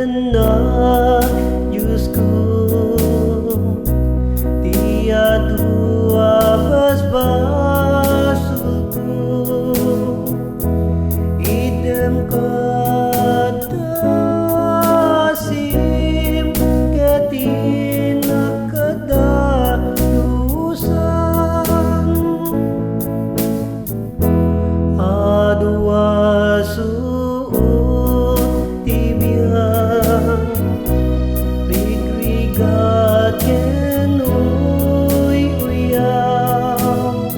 kena Diyosku tiada basbasulku idem kadasim ketina kedalusan adua suut tibian rigrigat kenui uyam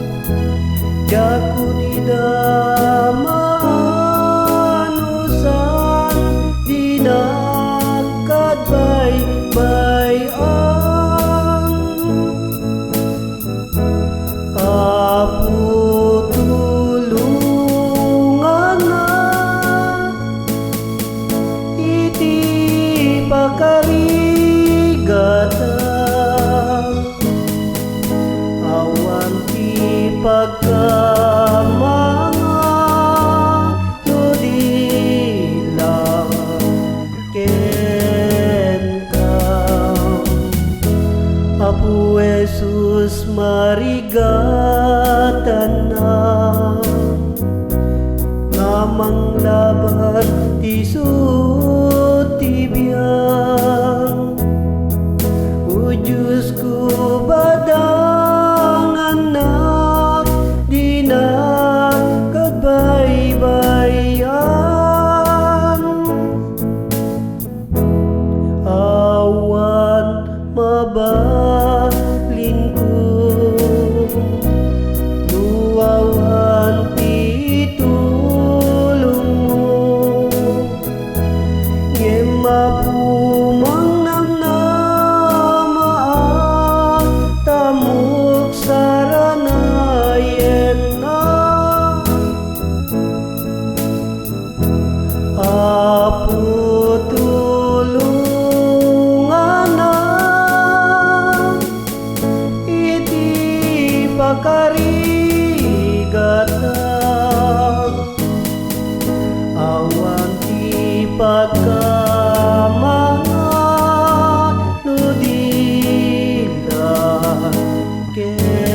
jaku didamanusan dinakat baik-baikan apu pakarigata awan ti pagkamangan nudilang kenkam Apu Yesus marigatan na ngamang laban ti sutibiyang Diyosku badang anak dinagkad baybaian awan mabalin ko luwawan pitulong mo ngemapumang Apu tulunganan iti pakarigatan awan ti pagkamangan nudilang kenkam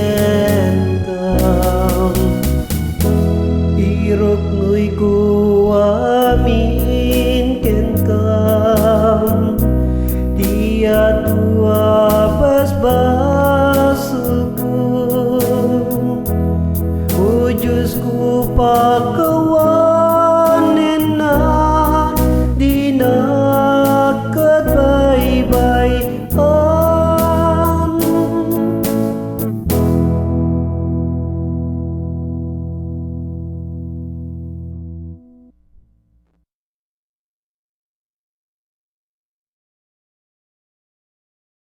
irok nuy amin kenkam tiada basbasulku Diyosku pakai